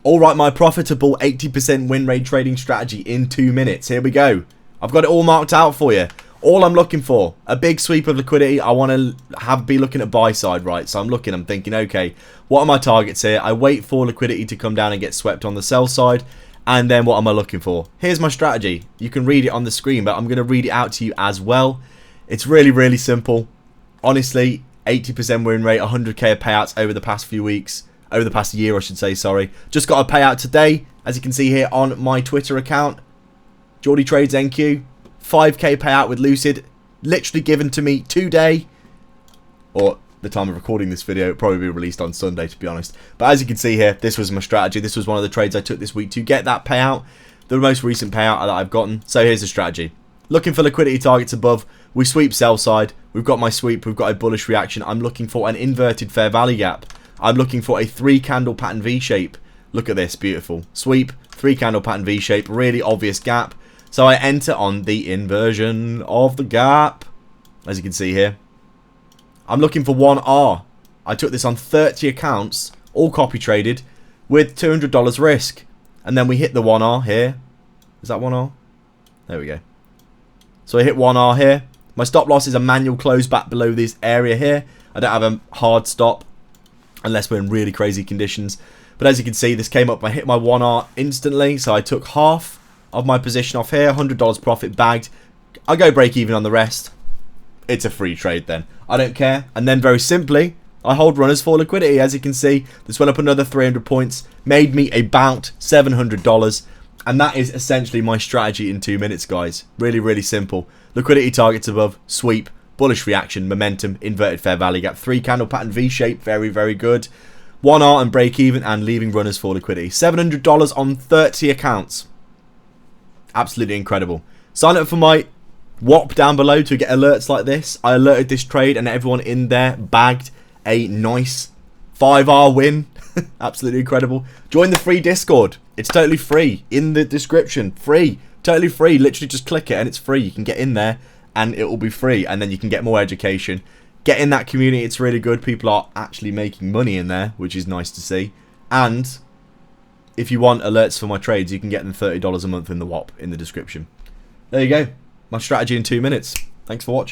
Alright, my profitable 80% win rate trading strategy in 2 minutes. Here we go. I've got it all marked out for you. All I'm looking for, a big sweep of liquidity. I want to be looking at buy side, right? So I'm thinking, okay, what are my targets here? I wait for liquidity to come down and get swept on the sell side. And then what am I looking for? Here's my strategy. You can read it on the screen, but I'm going to read it out to you as well. It's really, really simple. Honestly, 80% win rate, 100k of payouts over the past few weeks. Over the past year, I should say, sorry. Just got a payout today, as you can see here on my Twitter account. Geordie Trades NQ. 5k payout with Lucid. Literally given to me today. Or the time of recording this video, it'll probably be released on Sunday, to be honest. But as you can see here, this was my strategy. This was one of the trades I took this week to get that payout. The most recent payout that I've gotten. So here's the strategy. Looking for liquidity targets above. We sweep sell side. We've got my sweep. We've got a bullish reaction. I'm looking for an inverted fair value gap. I'm looking for a 3-candle pattern V-shape. Look at this, beautiful. Sweep, 3-candle pattern V-shape, really obvious gap. So I enter on the inversion of the gap, as you can see here. I'm looking for 1R. I took this on 30 accounts, all copy traded, with $200 risk. And then we hit the 1R here. Is that 1R? There we go. So I hit 1R here. My stop loss is a manual close back below this area here. I don't have a hard stop, unless we're in really crazy conditions. But as you can see, this came up. I hit my 1R instantly. So I took half of my position off here. $100 profit bagged. I go break even on the rest. It's a free trade then. I don't care. And then very simply, I hold runners for liquidity. As you can see, this went up another 300 points. Made me about $700. And that is essentially my strategy in 2 minutes, guys. Really, really simple. Liquidity targets above. Sweep. Bullish reaction, momentum, inverted fair value gap, 3-candle pattern V-shape, very, very good. 1R and break even and leaving runners for liquidity. $700 on 30 accounts. Absolutely incredible. Sign up for my WAP down below to get alerts like this. I alerted this trade and everyone in there bagged a nice 5R win. Absolutely incredible. Join the free Discord. It's totally free. In the description. Free. Totally free. Literally just click it and it's free. You can get in there and it will be free, and then you can get more education. Get in that community, it's really good. People are actually making money in there, which is nice to see. And if you want alerts for my trades, you can get them $30 a month in the WAP in the description. There you go. My strategy in 2 minutes. Thanks for watching.